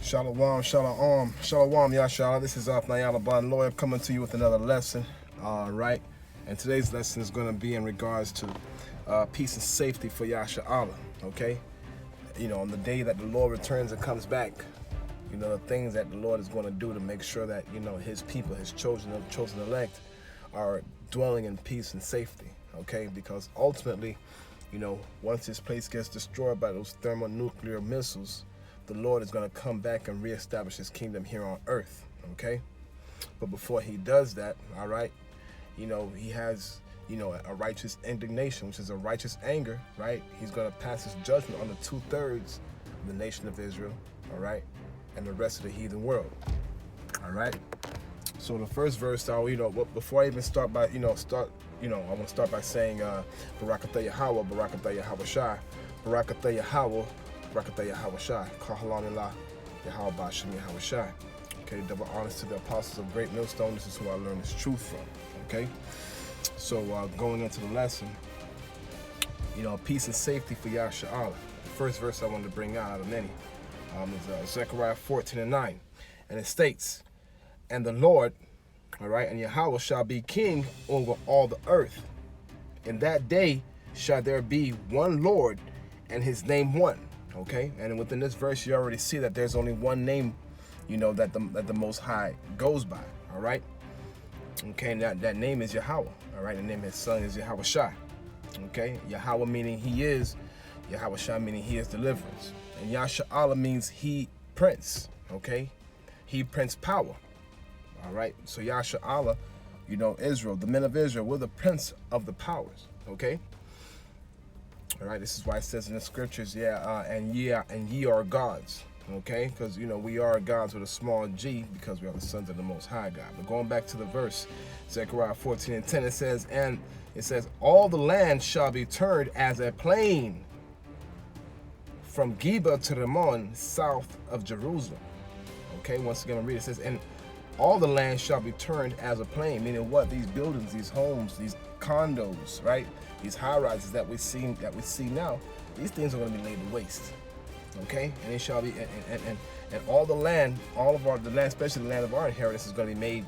Shalom, shalom, shalom, Yashala. This is Nayala Bond Lawyer coming to you with another lesson. All right. And today's lesson is going to be in regards to peace and safety for Yashala. Okay. You know, on the day that the Lord returns and comes back, you know, the things that the Lord is going to do to make sure that, you know, his people, his chosen elect, are dwelling in peace and safety. Okay. Because ultimately, you know, once this place gets destroyed by those thermonuclear missiles, the Lord is going to come back and reestablish his kingdom here on earth, okay? But before he does that, all right, you know, he has, you know, a righteous indignation, which is a righteous anger, right? He's going to pass his judgment on the 2/3 of the nation of Israel, all right, and the rest of the heathen world, all right? So the first verse, you know, before I even start by, I want to start by saying, Barakatah Yahweh, Barakatah Yahweh Shai, Barakatah Yahweh, Barakatah Yahweh Shai, Kahalanillah, Yahweh Bashim Yahweh Shai. Okay, double honors to the apostles of Great Millstone. This is who I learned this truth from. Okay, so going into the lesson, you know, peace and safety for Yasha'Allah. The first verse I wanted to bring out of many is Zechariah 14:9, and it states, "And the Lord, all right, and Yahweh shall be king over all the earth. In that day shall there be one Lord, and his name one." Okay, and within this verse, you already see that there's only one name, you know, that the Most High goes by. All right, okay, and that name is Yahweh. All right, the name of his son is Yahweh Shai. Okay, Yahweh meaning he is, Yahweh Shai meaning he is deliverance, and Yasha'Allah means he prince. Okay, he prince power. All right, so Yasha'Allah, you know, Israel, the men of Israel, we're the prince of the powers. Okay. All right, this is why it says in the scriptures, and ye are gods, okay? Because, you know, we are gods with a small g because we are the sons of the Most High God. But going back to the verse, Zechariah 14:10, it says, all the land shall be turned as a plain from Geba to Ramon, south of Jerusalem. Okay, once again, I'm reading. It says, and all the land shall be turned as a plain, meaning what? These buildings, these homes, these condos, right? These high-rises that we see now, these things are going to be laid to waste. Okay, and it shall be, and all the land, the land, especially the land of our inheritance, is going to be made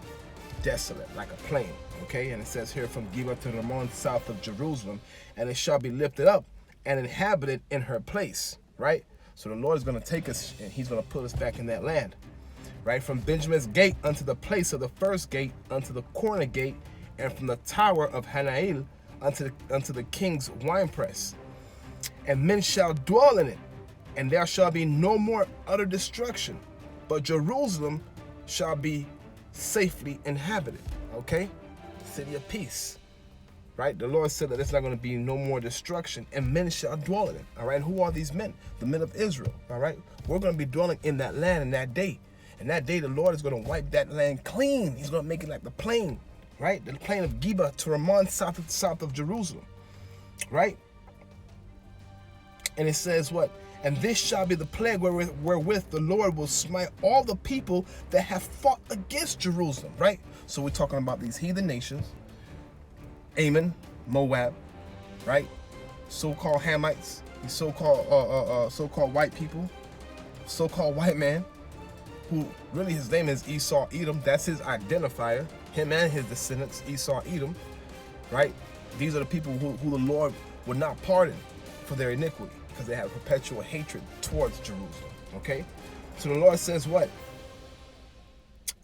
desolate, like a plain. Okay, and it says here, from Geba to Ramon, south of Jerusalem, and it shall be lifted up and inhabited in her place. Right. So the Lord is going to take us, and He's going to put us back in that land. Right, from Benjamin's gate unto the place of the first gate, unto the corner gate, and from the tower of Hanael unto the king's winepress. And men shall dwell in it, and there shall be no more utter destruction, but Jerusalem shall be safely inhabited. Okay, city of peace. Right, the Lord said that there's not going to be no more destruction, and men shall dwell in it. All right, who are these men? The men of Israel. All right, we're going to be dwelling in that land in that day. And that day, the Lord is going to wipe that land clean. He's going to make it like the plain, right? The plain of Geba to Ramon, south of Jerusalem, right? And it says what? And this shall be the plague wherewith the Lord will smite all the people that have fought against Jerusalem, right? So we're talking about these heathen nations, Ammon, Moab, right? So-called Hamites, these so-called white people, so-called white man, who really his name is Esau Edom. That's his identifier. Him and his descendants, Esau Edom, right? These are the people who the Lord would not pardon for their iniquity because they have perpetual hatred towards Jerusalem, okay? So the Lord says what?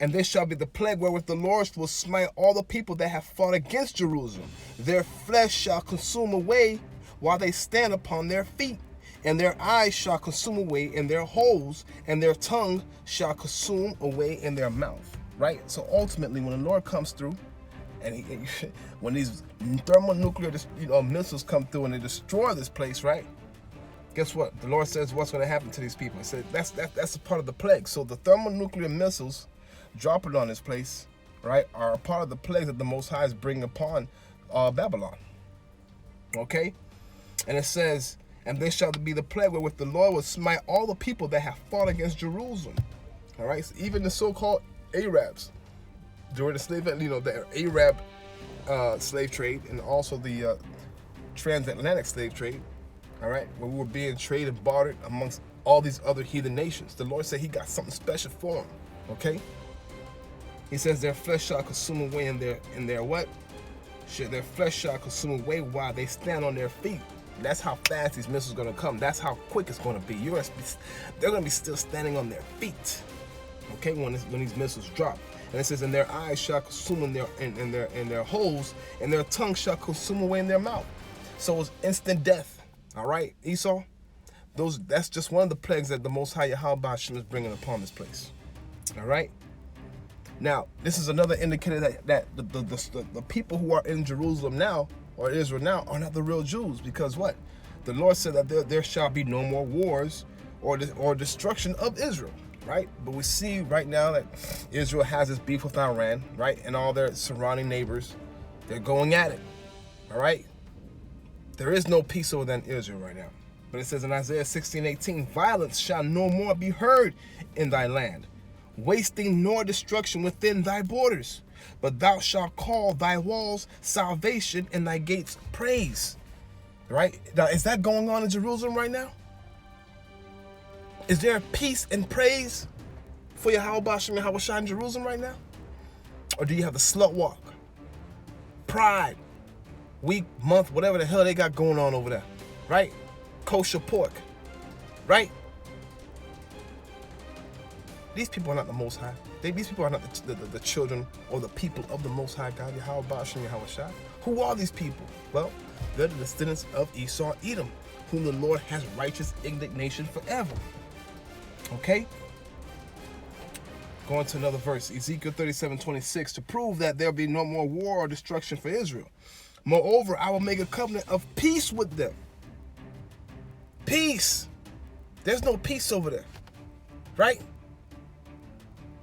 And this shall be the plague wherewith the Lord will smite all the people that have fought against Jerusalem. Their flesh shall consume away while they stand upon their feet. And their eyes shall consume away in their holes, and their tongue shall consume away in their mouth. Right? So ultimately, when the Lord comes through, and when these thermonuclear missiles come through and they destroy this place, right? Guess what? The Lord says what's going to happen to these people. He said that's a part of the plague. So the thermonuclear missiles dropping on this place, right, are a part of the plague that the Most High is bringing upon Babylon. Okay? And it says, and this shall be the plague wherewith the Lord will smite all the people that have fought against Jerusalem. All right, so even the so-called Arabs during the slave, the Arab slave trade, and also the transatlantic slave trade. All right, where we were being traded and bartered amongst all these other heathen nations. The Lord said he got something special for them. Okay? He says their flesh shall consume away in their what? Their flesh shall consume away while they stand on their feet. That's how fast these missiles are going to come. That's how quick it's going to be. They're going to be still standing on their feet. Okay, when these missiles drop. And it says, and their eyes shall consume in their holes, and their tongue shall consume away in their mouth. So it's instant death. All right, Esau? That's just one of the plagues that the Most High Yahweh Hashem is bringing upon this place. All right? Now, this is another indicator that the people who are in Jerusalem now, or Israel now, are not the real Jews. Because what? The Lord said that there shall be no more wars or destruction of Israel. Right? But we see right now that Israel has this beef with Iran, right? And all their surrounding neighbors, they're going at it. All right? There is no peace over there in Israel right now. But it says in Isaiah 16:18, violence shall no more be heard in thy land, wasting nor destruction within thy borders. But thou shalt call thy walls salvation and thy gates praise. Right? Now, is that going on in Jerusalem right now? Is there peace and praise for Yahweh Bashem and Yahweh Shai in Jerusalem right now? Or do you have the slut walk, pride, week, month, whatever the hell they got going on over there, right? Kosher pork, right? These people are not the Most High. These people are not the children or the people of the Most High God, Yahweh Bashem and Yahweh Shai. Who are these people? Well, they're the descendants of Esau, Edom, whom the Lord has righteous indignation forever. Okay? Going to another verse, Ezekiel 37:26, to prove that there'll be no more war or destruction for Israel. Moreover, I will make a covenant of peace with them. Peace. There's no peace over there. Right?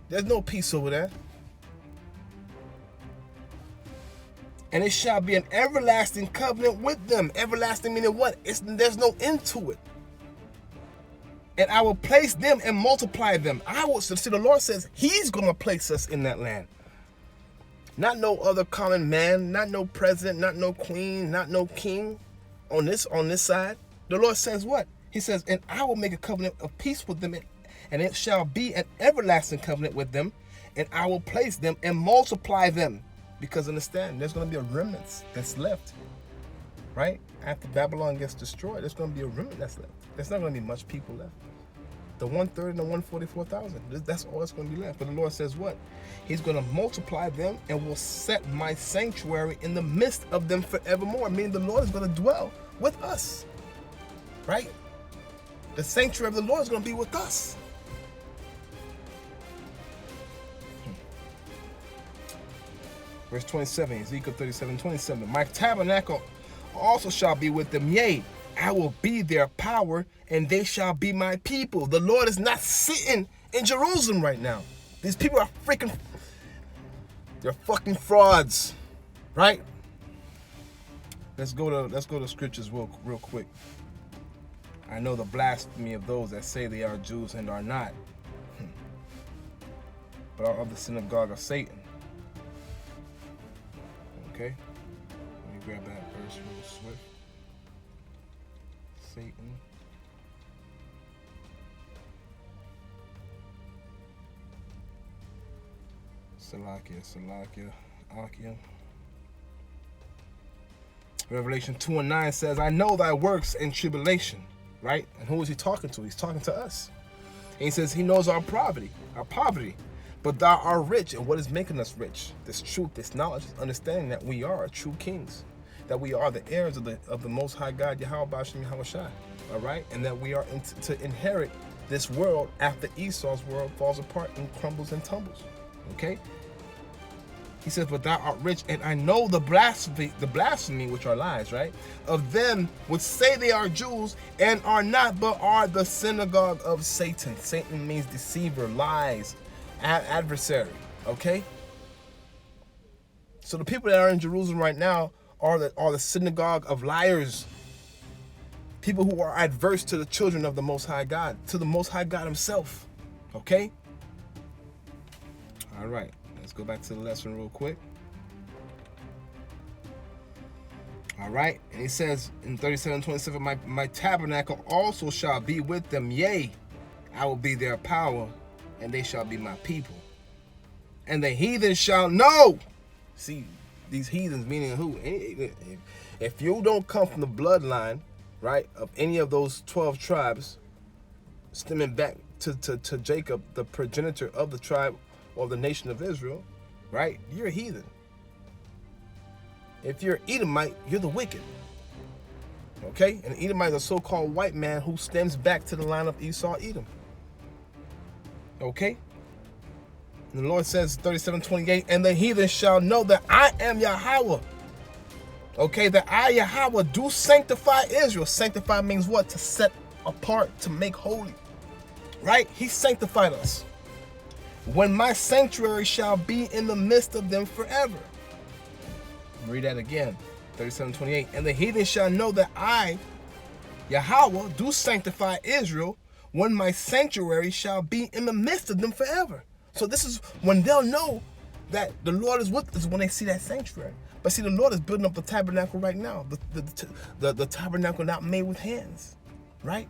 There's no peace over there. And it shall be an everlasting covenant with them. Everlasting meaning what? There's no end to it. And I will place them and multiply them. See, the Lord says he's going to place us in that land. Not no other common man, not no president, not no queen, not no king on this side. The Lord says what? He says, and I will make a covenant of peace with them, and it shall be an everlasting covenant with them, and I will place them and multiply them. Because understand, there's going to be a remnant that's left. Right? After Babylon gets destroyed, there's going to be a remnant that's left. There's not going to be much people left. The 1/3 and the 144,000. That's all that's going to be left. But the Lord says what? He's going to multiply them and will set my sanctuary in the midst of them forevermore. Meaning the Lord is going to dwell with us. Right? The sanctuary of the Lord is going to be with us. Verse 27, Ezekiel 37:27. My tabernacle also shall be with them, yea, I will be their power, and they shall be my people. The Lord is not sitting in Jerusalem right now. These people are they're fucking frauds, right? Let's go to scriptures real quick. I know the blasphemy of those that say they are Jews and are not, but are of the synagogue of Satan. Okay, let me grab that verse real swift. Satan. Salakia. Revelation 2:9 says, I know thy works and tribulation. Right? And who is he talking to? He's talking to us. And he says he knows our poverty. But thou art rich. And what is making us rich? This truth, this knowledge, this understanding that we are true kings. That we are the heirs of the Most High God, Yahweh Bashem Yahweh Shai. All right? And that we are to inherit this world after Esau's world falls apart and crumbles and tumbles. Okay? He says, but thou art rich, and I know the blasphemy, which are lies, right? Of them which say they are Jews and are not, but are the synagogue of Satan. Satan means deceiver, lies, adversary, okay? So the people that are in Jerusalem right now are the synagogue of liars. People who are adverse to the children of the Most High God, to the Most High God himself, okay? All right. Let's go back to the lesson real quick. All right. And he says in 37:27, my tabernacle also shall be with them. Yea, I will be their power, and they shall be my people. And the heathen shall know. See, these heathens meaning who? If you don't come from the bloodline, right, of any of those 12 tribes, stemming back to Jacob, the progenitor of the tribe or the nation of Israel, right, you're a heathen. If you're Edomite, you're the wicked. Okay? And Edomite is a so-called white man who stems back to the line of Esau, Edom. Okay? And the Lord says, 37:28, and the heathen shall know that I am Yahweh. Okay? That I, Yahweh, do sanctify Israel. Sanctify means what? To set apart, to make holy. Right? He sanctified us. When my sanctuary shall be in the midst of them forever. Read that again. 37:28. And the heathen shall know that I, Yahweh, do sanctify Israel, when my sanctuary shall be in the midst of them forever. So this is when they'll know that the Lord is with us, when they see that sanctuary. But see, the Lord is building up the tabernacle right now. The tabernacle not made with hands. Right?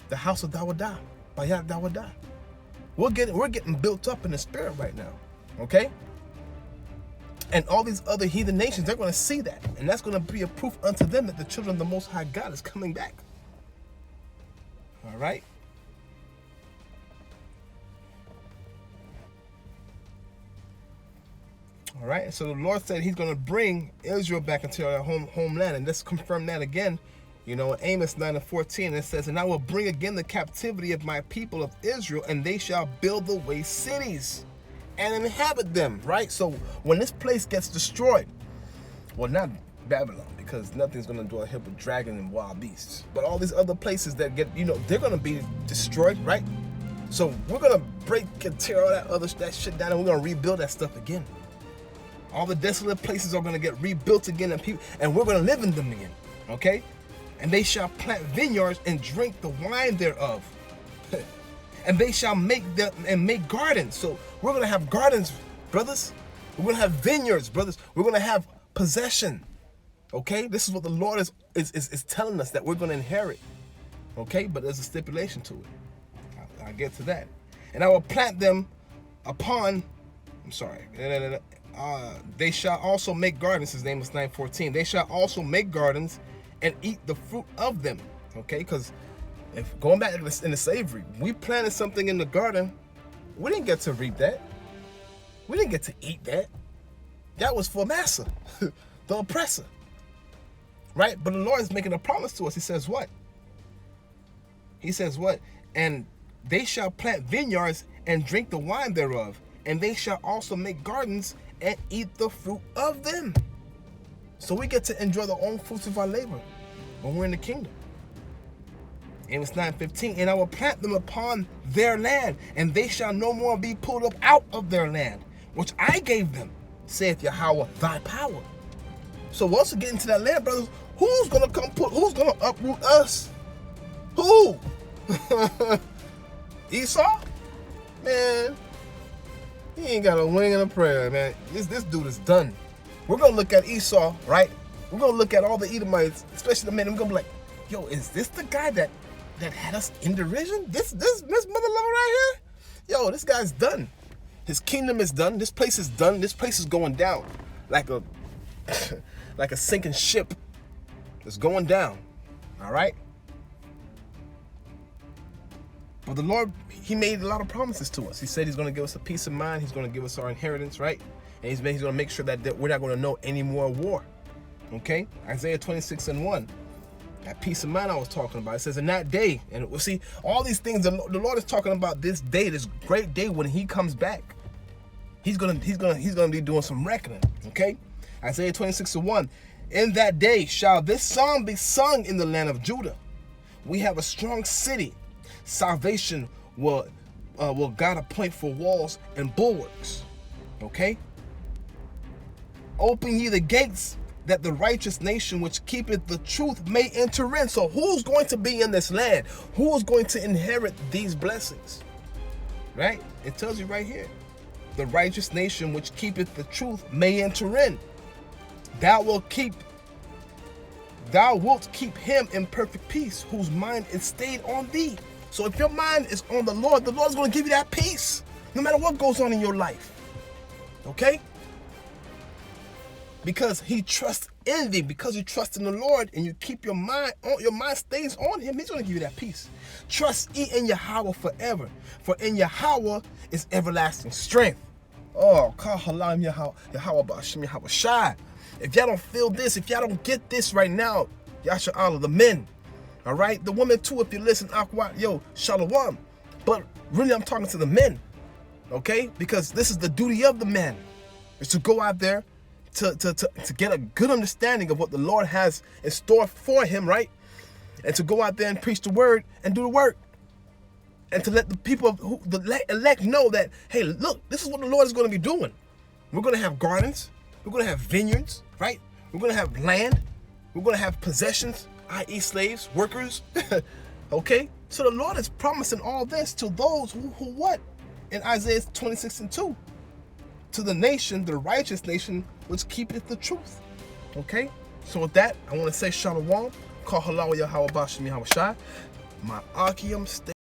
The house of Dawadah. Bayat Dawadah. We're getting built up in the spirit right now. Okay? And all these other heathen nations, they're going to see that. And that's going to be a proof unto them that the children of the Most High God is coming back. All right? All right? So the Lord said he's going to bring Israel back into their homeland. And let's confirm that again. You know, in Amos 9:14, it says, and I will bring again the captivity of my people of Israel, and they shall build the waste cities and inhabit them, right? So when this place gets destroyed, well, not Babylon, because nothing's going to dwell here but dragon and wild beasts, but all these other places that get, you know, they're going to be destroyed, right? So we're going to break and tear all that shit down, and we're going to rebuild that stuff again. All the desolate places are going to get rebuilt again, and we're going to live in them again, okay? And they shall plant vineyards and drink the wine thereof. And they shall make gardens. So we're going to have gardens, brothers. We're going to have vineyards, brothers. We're going to have possession. Okay? This is what the Lord is telling us that we're going to inherit. Okay? But there's a stipulation to it. I'll get to that. And I will plant them upon, they shall also make gardens. His name is 9:14. They shall also make gardens and eat the fruit of them. Okay? Because if going back in the slavery, we planted something in the garden, we didn't get to reap that. We didn't get to eat that. That was for Massa, the oppressor. Right? But the Lord is making a promise to us. He says what? He says what? And they shall plant vineyards and drink the wine thereof, and they shall also make gardens and eat the fruit of them. So we get to enjoy the own fruits of our labor when we're in the kingdom. Amos 9:15, and I will plant them upon their land, and they shall no more be pulled up out of their land, which I gave them, saith Yahweh, thy power. So once we get into that land, brothers, who's gonna uproot us? Who? Esau? Man, he ain't got a wing and a prayer, man. This dude is done. We're gonna look at Esau, right? We're gonna look at all the Edomites, especially the men, and we're gonna be like, yo, is this the guy that had us in derision? This mother lover right here? Yo, this guy's done. His kingdom is done. This place is done. This place is going down like a like a sinking ship. It's going down. All right? But the Lord, he made a lot of promises to us. He said he's going to give us a peace of mind. He's going to give us our inheritance, right? And he's going to make sure that we're not going to know any more war. Okay? Isaiah 26:1. That peace of mind I was talking about. It says in that day, and we'll see all these things. The Lord is talking about this day, this great day when he comes back. He's gonna be doing some reckoning. Okay? Isaiah 26:1. In that day shall this song be sung in the land of Judah. We have a strong city. Salvation will God appoint for walls and bulwarks. Okay? Open ye the gates, that the righteous nation which keepeth the truth may enter in. So who's going to be in this land? Who is going to inherit these blessings? Right? It tells you right here. The righteous nation which keepeth the truth may enter in. Thou wilt keep thou wilt keep him in perfect peace, whose mind is stayed on thee. So if your mind is on the Lord is going to give you that peace, no matter what goes on in your life. Okay? Because he trusts in thee, because you trust in the Lord and you keep your mind stays on him, he's going to give you that peace. Trust ye in Yahweh forever, for in Yahweh is everlasting strength. Oh, Kahalam Yahweh Bashim Yahweh Shai. If y'all don't feel this, if y'all don't get this right now, Yasha'Allah, the men, all right? The women too, if you listen, Akwat, yo, Shalom. But really, I'm talking to the men, okay? Because this is the duty of the men, is to go out there to get a good understanding of what the Lord has in store for him, right? And to go out there and preach the word and do the work. And to let the people, the elect know that, hey, look, this is what the Lord is going to be doing. We're going to have gardens. We're going to have vineyards, right? We're going to have land. We're going to have possessions, i.e. slaves, workers. Okay? So the Lord is promising all this to those who what? In Isaiah 26:2. To the nation, the righteous nation, which keepeth the truth. Okay? So with that, I want to say Shalom. Call halal Yahweh Bashim Yahweh Shai. My Akim stay.